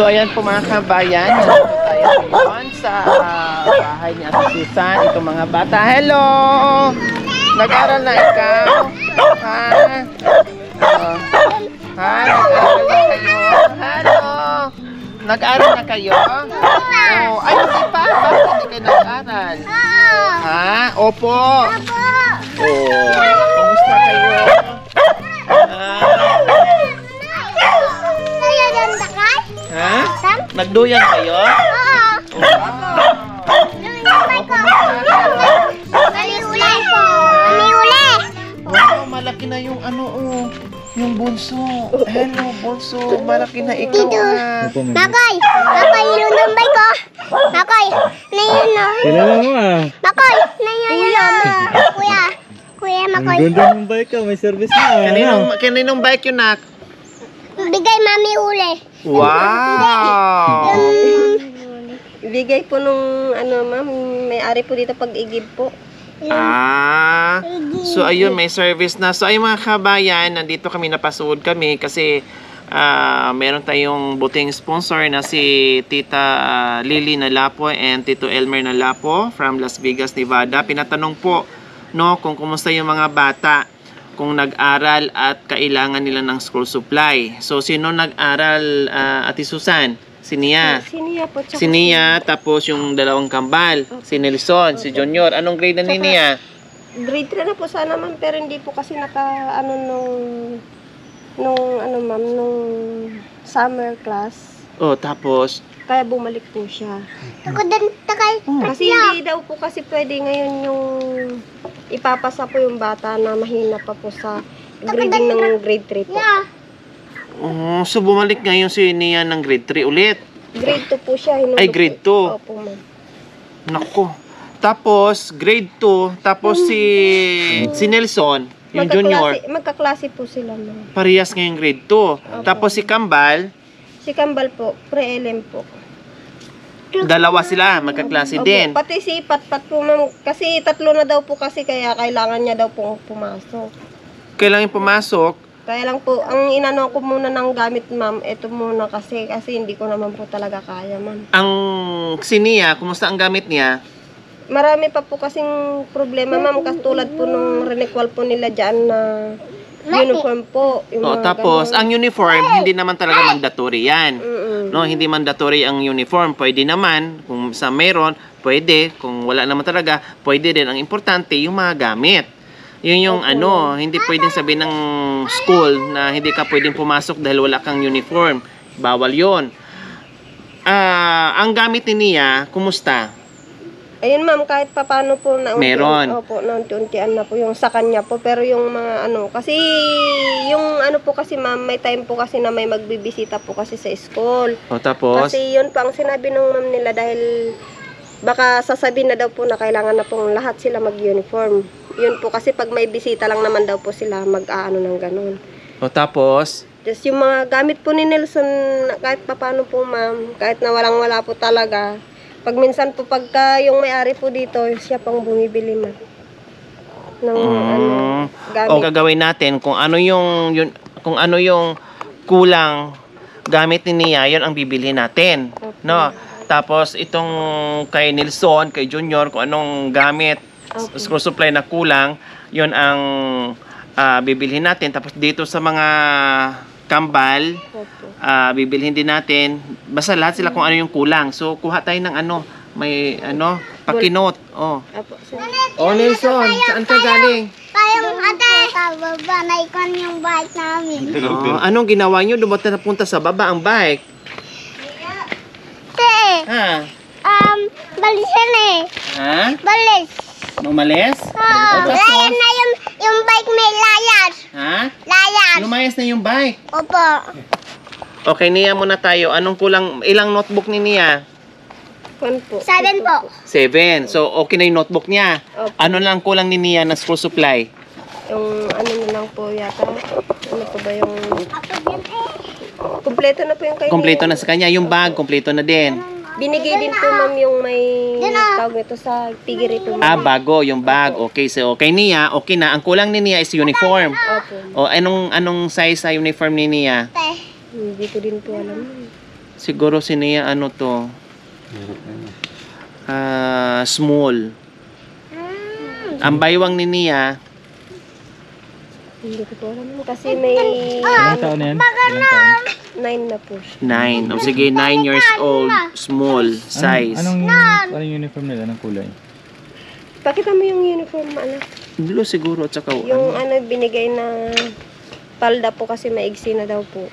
So ayan po mga kabayan, nandito tayo ngayon sa bahay ni Ate Susan. Itong mga bata, hello! Nag-aral na ikaw? Ha? Ha? Nag-aral na kayo? Hello! Nag-aral na kayo? Oh, ay, hindi pa. Bakit hindi kayo nag-aral? Ha? Opo. Oh, kumusta kayo? Ha? Nagduyan kayo? Oo. Wow, malaki na yung ano, oh. Yung bunso. Hello, bunso. Malaki na ikaw, ha. Makoy! Makoy, ilunumbay ko! Makoy! Nayon na! Kilala mo ah. Makoy! Nayon na! Kuya! Kuya, Makoy! Ang ganda ng bike ka, may service na. Kaninong bike yun, nak? Bigay mami uli. Wow! Bigay po nung ma'am, may-ari po dito pag-igib po. Ah, so ayun, may service na. So ayun mga kabayan, nandito kami, napasuod kami kasi meron tayong buting sponsor na si Tita Lily Nalapo and Tito Elmer Nalapo from Las Vegas, Nevada. Pinatanong po, no, kung kumusta yung mga bata, kung nag-aral at kailangan nila ng school supply. So sino nag-aral, Ate Susan? Si Nia. Po. Si Nia, tapos yung dalawang kambal, si Nelson, si Junior. Anong grade na ni Nia? Grade 3 na po sana ma'am, pero hindi po kasi nung summer class. Oh, tapos? Kaya bumalik po siya. Ako din takay. Kasi hindi daw po kasi pwede ngayon yung ipapasa po yung bata na mahina pa po sa grading ng grade 3 po. So bumalik ngayon si Nia ng grade 3 ulit. Grade 2 po siya. Ay, grade 2. Opo, ma'am. Nako. Tapos, grade 2, tapos si Nelson, yung junior, Magkaklase po sila, ma'am. parehas ngayong grade 2. Tapos si Kambal, Si Kambal po, pre-LM po. dalawa sila, magkaklase Opo, din. pati si Patpat po, ma'am. Kasi 3 na daw po kasi, kaya kailangan niya daw po pumasok. Kailangan pumasok. Kaya lang po, ang inano ko muna ng gamit, ma'am, ito muna kasi hindi ko naman po talaga kaya, ma'am. Ang si Nia, kumusta ang gamit niya? Marami pa po kasing problema, ma'am, katulad po nung renequal po nila dyan na uniform po. Yung mga Tapos, ganun. ang uniform, hindi naman talaga mandatory yan. No, hindi mandatory ang uniform. Pwede naman, kung sa meron, pwede. Kung wala naman talaga, pwede din. Ang importante, yung mga gamit. Yun yung hindi pwedeng sabihin ng school na hindi ka pwedeng pumasok dahil wala kang uniform. Bawal yun. Ang gamit ni Nia, kumusta? Ayun, ma'am, kahit papano po na Meron. Opo, naunti-untian na po yung sa kanya po. Pero yung mga kasi yung po kasi, ma'am, may time po kasi na may magbibisita po kasi sa school. O tapos? Kasi yun pa ang sinabi ng ma'am nila dahil baka sasabihin na daw po na kailangan na pong lahat sila mag-uniform. Yun po kasi pag may bisita lang naman daw po sila mag-aano ng ganun. O tapos? Just yung mga gamit po ni Nelson, kahit papano po, ma'am, kahit na walang-wala po talaga, pag minsan po pagka yung may-ari po dito, siya pang bumibili, ma'am. Ng gamit. O gagawin natin kung ano yung kulang gamit ni Nia, yun ang bibilhin natin. Okay. No? Tapos itong kay Nelson, kay Junior, kung anong gamit, school supply na kulang, yun ang bibilhin natin. Tapos dito sa mga kambal, bibilhin din natin. Basta lahat sila kung ano yung kulang. So kuha tayo ng may pakinot. Oh. Nelson, saan ka galing? Tayong ate. Baba na ikon yung bike namin. Anong ginawa nyo? Dumating na punta sa baba ang bike. Te, Ha? balis yan eh. Ha? Balis. Umalis? Layan na yung bike may layas. Ha? Layas. Lumayas na yung bike. Opo. Okay, Nia muna tayo. Anong kulang? Ilang notebook ni Nia? 1 po. 7 po. 7. So, okay na yung notebook niya. Opo. Ano lang kulang ni Nia na school supply? Yung na lang po yata. Ano po ba yung... Ako din eh. Kompleto na po yung kay Kompleto na sa kanya. Yung bag, kompleto na din. Binigay din po, ma'am, yung may tawag nito sa tigirito. Bago yung bag. Okay, so okay Nia, okay na. Ang kulang ni Nia is uniform. Opo. O, anong size sa uniform ni Nia? Te. Hindi ko din po alam. Siguro si Nia ano to? Small. Ang baywang ni Nia, Hindi ko po alam kasi may Ilang taon na yan? Ilang taon? 9 na po siya. 9. O sige, 9 years old, small size. Anong uniform nila? Anong kulay? Pakita mo yung uniform, anak. Blue siguro at saka Yung binigay na palda po kasi maigsi na daw po.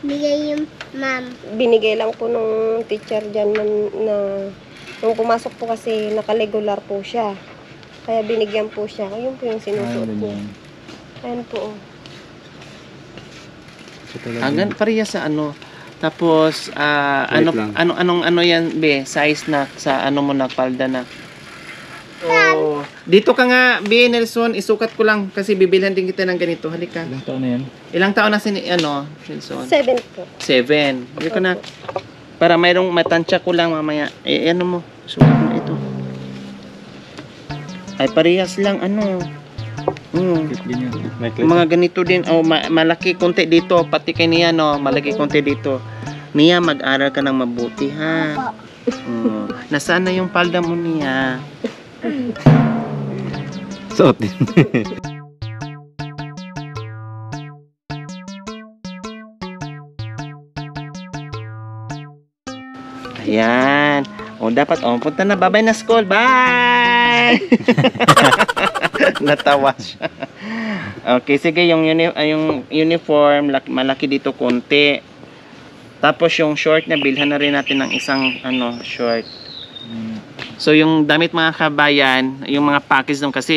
Bigay yung ma'am. Binigay lang po nung teacher dyan na nung pumasok po kasi nakaregular po siya. Kaya binigyan po siya. Ayun po yung sinusuot po. Ayan po. Hanggang pareha sa ano. Tapos ano yan be, size na sa ano mo na palda na. Oh, dito ka nga be Nelson, isukat ko lang kasi bibilhan din kita ng ganito. Halika. Ilang taon na yan? Ilang taon na si Nelson? 7 po. 7. Hindi ko na para mayroong matansya ko lang mamaya. Ano mo? Sukat mo ito. Ay parehas lang ano. Mga ganito din. Oh, malaki konti dito. Pati kay Nia, no? Malaki konti dito. Nia, mag-aral ka ng mabuti, ha? Nasaan na yung palda mo, Nia? Suot din. Ayan. O, dapat, punta na. Bye-bye na school. Bye! Natawa siya. Okay, sige, yung uniform, malaki dito konti. Tapos yung short na, bilhan na rin natin ng isang, short. So, yung damit mga kabayan, yung mga package doon, kasi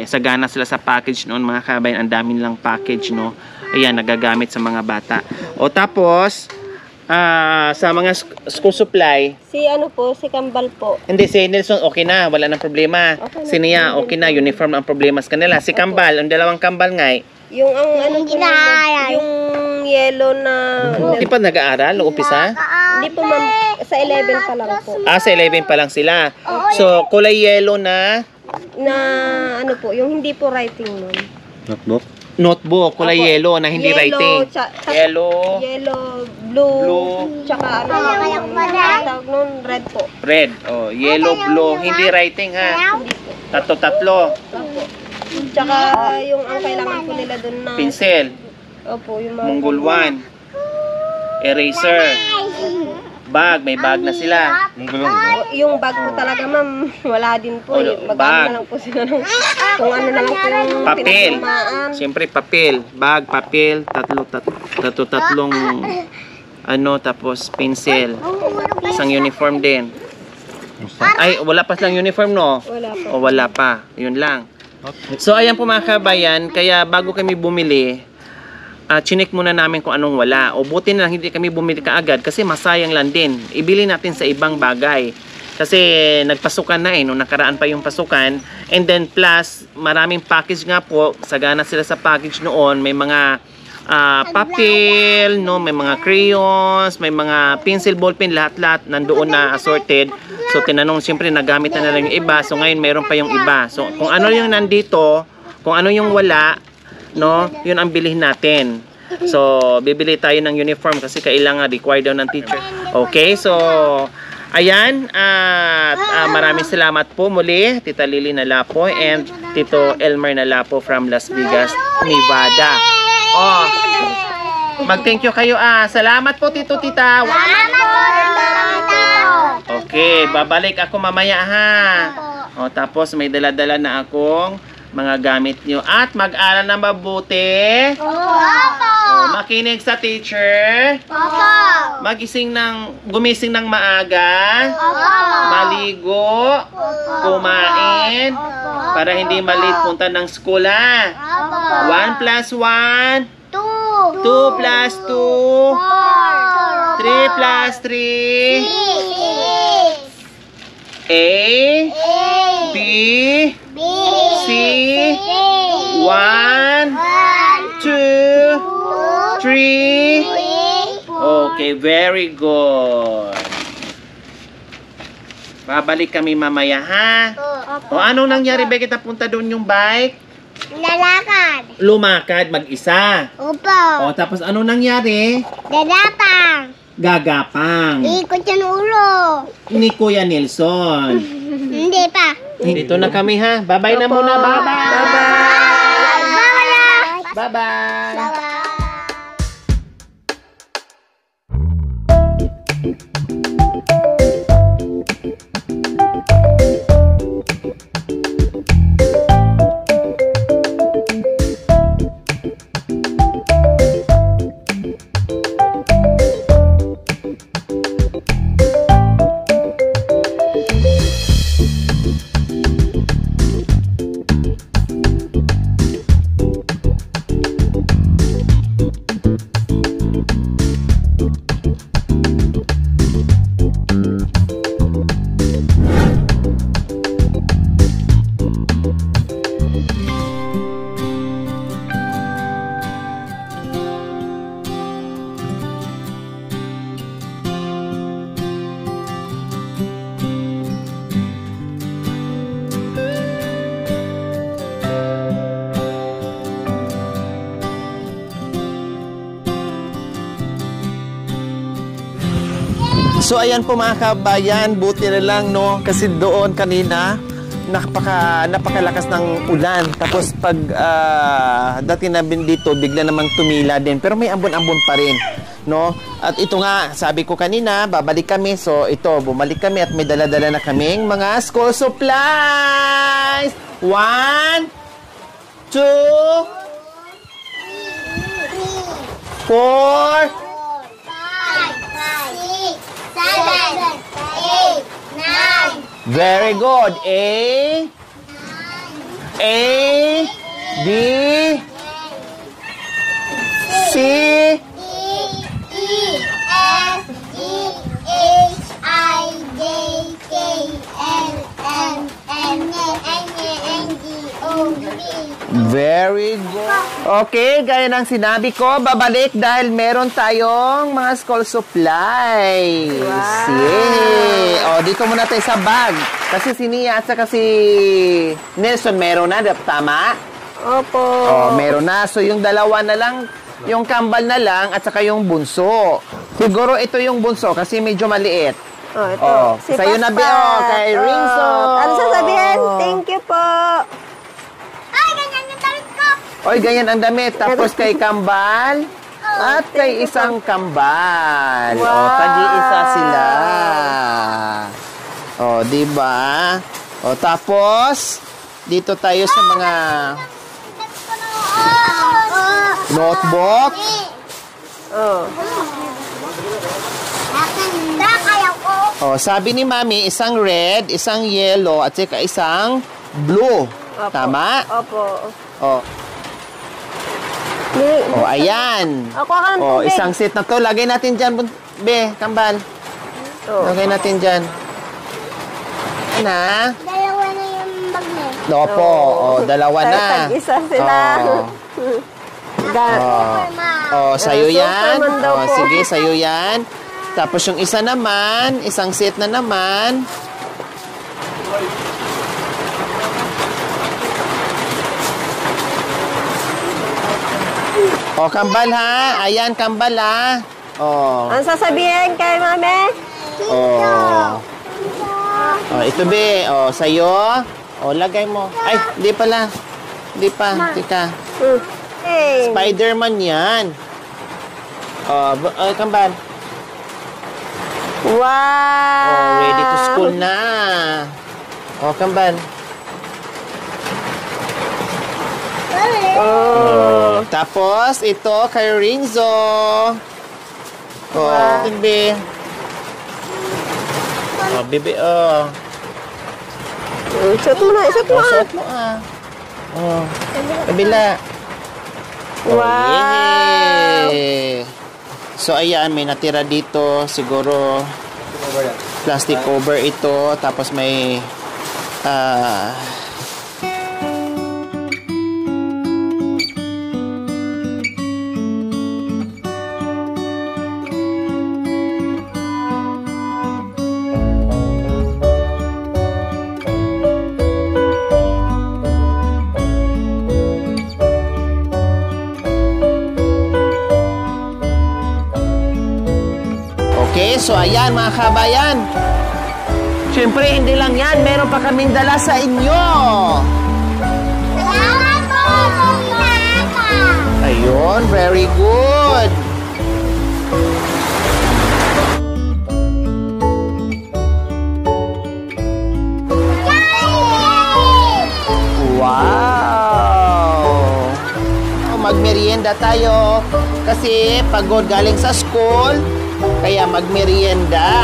sagana sila sa package noon, mga kabayan, ang dami nilang package, no? Ayan, nagagamit sa mga bata. O, tapos, sa mga school supply, Si si Kambal po. hindi, si Nelson okay na, wala nang problema. Okay na. Si Nia okay na, uniform ang problema sa kanila. Si Kambal, ang dalawang Kambal nga, Yung po Ginaaral. yung yellow na hindi pa nag-aaral, nung umpisa. hindi po ma'am, sa 11 pa lang po. Sa 11 pa lang sila. So, kulay yellow na Na yung hindi po writing nun. notebook, kulay Opo. yellow na hindi writing. Yellow, Yellow, blue, Blue. tsaka tawag nun, red po. red. Oh, yellow, blue, hindi writing ha. Hindi po. Tatlo-tatlo. Opo. Tsaka yung ang kailangan po nila dun na Pinsel, opo, yung mga munggol 1. Eraser. Bag, may bag na sila. yung bag po talaga ma'am, wala din po. Bag. Na lang po sila ng kung ano na lang po yung Papel. pinagsamaan. Siyempre papel, bag, papel, tatlong tapos pencil. Isang uniform din. Ay, wala pa silang uniform, no? Wala po. O wala pa. Yun lang. So, ayan po mga kabayan, kaya bago kami bumili, chinek muna namin kung anong wala. O buti na lang hindi kami bumili kaagad kasi masayang lang din. Ibili natin sa ibang bagay. Kasi nagpasukan na nung nakaraan pa yung pasukan. And then plus, maraming package nga po. Sagana sila sa package noon. May mga papel, no? May mga crayons, may mga pencil, ballpen, lahat-lahat nandoon na assorted. So tinanong, siyempre nagamit na lang yung iba. So ngayon mayroon pa yung iba. So kung ano yung nandito, kung ano yung wala, no, yun ang bilhin natin. So bibili tayo ng uniform kasi kailangan required daw ng teacher. Okay, so ayan, at maraming salamat po muli, Tita Lily Nalapo and Tito Elmer Nalapo from Las Vegas, Nevada. Oh, mag-thank you kayo. Salamat po, Tito, Tita. Okay, babalik ako mamaya ha. O, tapos may dala-dala na akong mga gamit nyo. At mag-aral na mabuti. Makinig sa teacher. Gumising ng maaga. Maligo. Kumain. Para hindi malate punta ng school ha. 1 plus 1. 2 plus 2. 3 plus 3. A, B, C, 1, 2, 3. Okay, very good. Babalik kami mamaya, ha? O, anong nangyari, ba kita punta doon yung bike? Lalakad. Lumakad, mag-isa. Opo. O, tapos anong nangyari? Dadapang. gagapang Ikot yan ulo. ni Kuya Nelson. Hindi pa. Dito na kami ha. Bye-bye na muna. Bye-bye. Bye-bye. Bye-bye. Bye-bye. So ayan po mga kabayan, buti na lang no kasi doon kanina napakalakas ng ulan. Tapos pag dati na dito bigla namang tumila din pero may ambon-ambon pa rin no. At ito nga sabi ko kanina babalik kami. So ito bumalik kami at may dala-dala na kaming mga school supplies. 1 2 4 Very good. A, B, C, very good. Okay, gaya ng sinabi ko, babalik dahil meron tayong mga school supplies. Wow. Yeah. O, dito muna tayo sa bag. Kasi si Nia at saka si Nelson meron na, tama? Opo. O, meron na. So, yung dalawa na lang, yung kambal na lang at saka yung bunso. Siguro ito yung bunso kasi medyo maliit. Oh, ito. Oh, Si sa'yo na, Paspat. Beo, kay Rinzo. Ano sasabihin? Thank you po. Ay, ganyan yung damit ko. Oy, ganyan ang damit. Tapos kay kambal at kay isang kambal. O, Wow. tagi-isa sila. O, di ba? O, tapos, dito tayo sa mga notebook. Oh. Kaya ko. O, sabi ni Mami, isang red, isang yellow, at saka isang blue. Opo. Tama? Opo. O, o ayan. Ako ka ng O, tubig. isang set na to. Lagay natin dyan, Be, kambal. Oh. Lagay natin dyan. Na? Dalawa na yung bag na yun. Opo. O, dalawa Tayo na. tag-isa sila. O. O, sa'yo yan. Superman daw O, po. sige, sa'yo yan. Tapos yung isa naman, isang set na naman. O, kambal ha. Ayan, kambal ha. O. Ano sasabihin kay mami? Oh. Oh, ito be. Oh, sa'yo. Oh, lagay mo. Ay, di pala. Di pa. Tika. Hey. Spider-Man yan. Oh, kambal. Wow. Oh, ready to school na. Oh, kambal. Oh. Tapos, ito kay Rinzo. Oh, Wow. be. Oh, bebe, oh. Isot mo na, isot mo. Oh, suot mo ah. Oh, kabila. Oh, Wow. yay! So, ayan, may natira dito. Siguro, plastic cover ito. Tapos may, So ayan mga kabayan. Siyempre, hindi lang yan. Meron pa kaming dala sa inyo. Salamat po, Tita. Ayun, very good. Wow! Magmerienda tayo. Kasi pagod galing sa school, kaya magmerienda.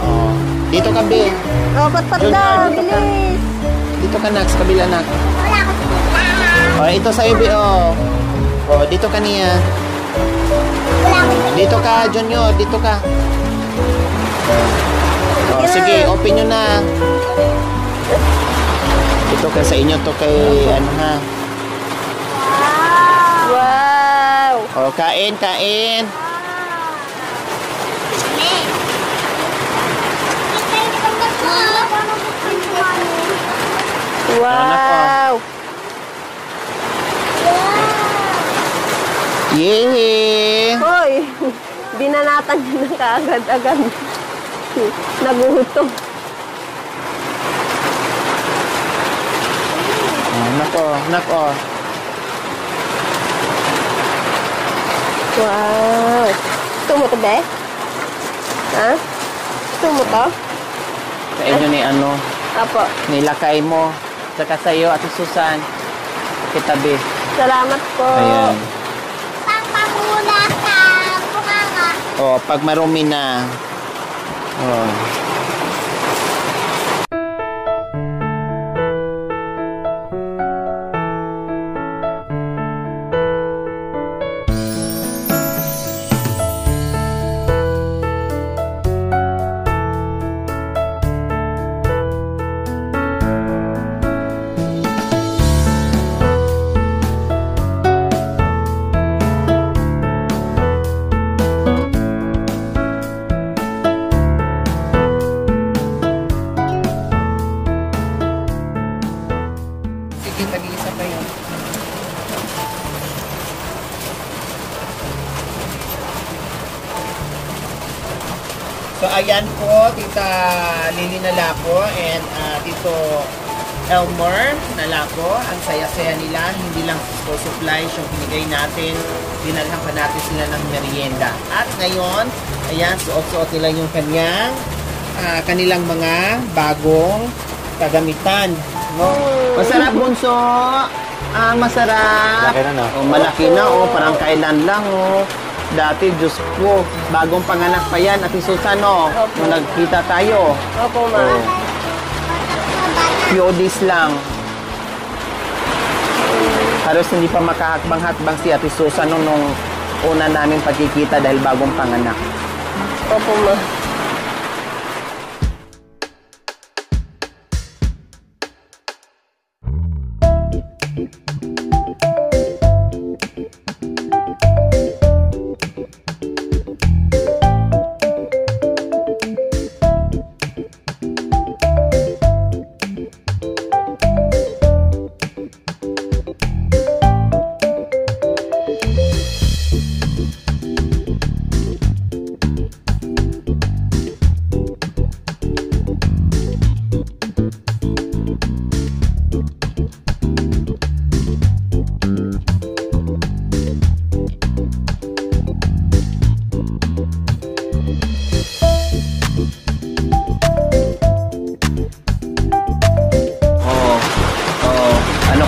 Oh. Dito ka, Bill. Oh, pat-pat Junior, na. dito ka. Bilis. Dito ka, Nax. Kabila, Nax. Wala ko tita. Oh, ito sa'yo, Bill. Oh. Oh, dito ka niya. Wala ko tita. Dito ka, Junior. Dito ka. Oh, sige, open nyo na. Ito ka sa inyo. Ito kay, ano ha. Wow. Oh, kain, kain. Wow. Yay! Hoy, binanatan niya na kaagad-agad. Nagutom. Oh, nako, nako. Wow. Gusto mo to, be? Ha? Gusto mo to? Sa inyo ni ano, Apo. nilakay mo. Saka sa'yo, Ate Susan. Kitabi. Salamat po. Ayan. Pangpangula sa bunganga. Oh, pag marumi na. Oh. Sige, tag-iisa pa yun. So, ayan po, Tita Lily Nalaco and Tito Elmer Nalaco. Ang saya-saya nila, hindi lang school supplies yung pinigay natin, dinalhan pa natin sila ng merienda. At ngayon, ayan, suot-suot nila yung kanilang mga bagong kagamitan. No? Masarap, bunso. Masarap. Malaki na, no? Oh, malaki na, oh. Parang kailan lang, oh. Dati, Diyos ko, bagong panganak pa yan, Ate Susan, oh. Opo. Nung nagkita tayo. Opo, ma'am. Few days lang. Halos hindi pa makahakbang-hakbang si Ate Susan nung una namin pagkikita dahil bagong panganak. Opo, ma'am.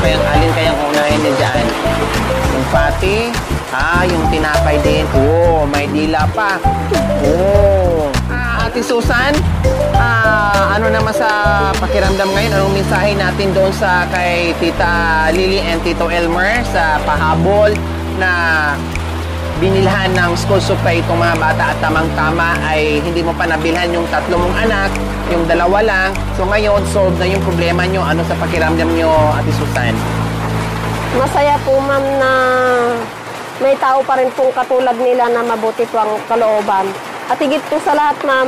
Alin kayang unahin niya dyan? Yung pati? Yung tinapay din. Oh, may dila pa. Oh. Ate Susan, ano naman sa pakiramdam ngayon? Anong mensahe natin doon sa kay Tita Lily and Tito Elmer sa pahabol na binilhan ng school supply itong mga bata at tamang-tama ay hindi mo pa nabilhan yung 3 mong anak, yung 2 lang. So ngayon, solve na yung problema nyo. Ano sa pakiramdam nyo, Ate Susan? Masaya po, ma'am, na may tao pa rin pong katulad nila na mabuti po ang kalooban. At higit po sa lahat, ma'am,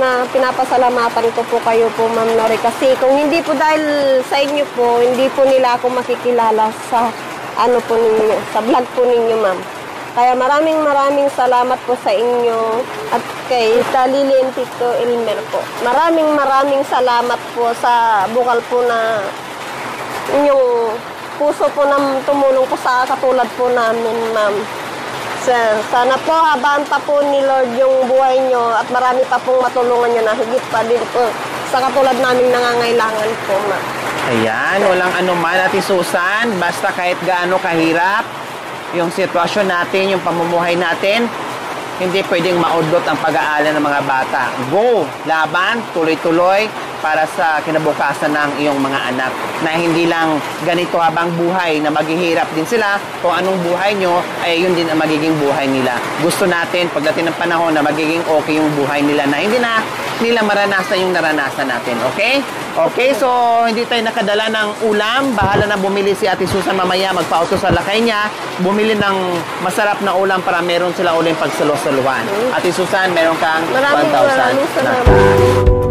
na pinapasalamatan ko po kayo po, ma'am Nori. Kasi kung hindi po dahil sa inyo po, hindi po nila ako makikilala sa ano po ninyo, sa vlog po ninyo, ma'am. Kaya maraming salamat po sa inyo at kay Tita Lily and Tito Elmer po. Maraming salamat po sa bukal po na inyong puso po na tumulong po sa katulad po namin, ma'am. Sir, sana po habaan pa po ni Lord yung buhay nyo at marami pa pong matulungan nyo na higit pa din po sa katulad naming nangangailangan po, ma'am. Ayan, walang anuman, Ate Susan. Basta kahit gaano kahirap yung sitwasyon natin, yung pamumuhay natin, hindi pwedeng maudlot ang pag-aaral ng mga bata. Go! Laban, tuloy-tuloy para sa kinabukasan ng iyong mga anak. Na hindi lang ganito habang buhay na maghihirap din sila, kung anong buhay nyo, ay yun din ang magiging buhay nila. Gusto natin, pagdating ng panahon na magiging okay yung buhay nila na hindi na nila maranasan yung naranasan natin. Okay? Okay, so hindi tayo nakadala ng ulam. Bahala na bumili si Ate Susan mamaya, magpa-auto sa lakay niya. Bumili ng masarap na ulam para meron sila uling pagsalo-saluhan. Ate Susan, meron kang 1,000 Maraming na salamat.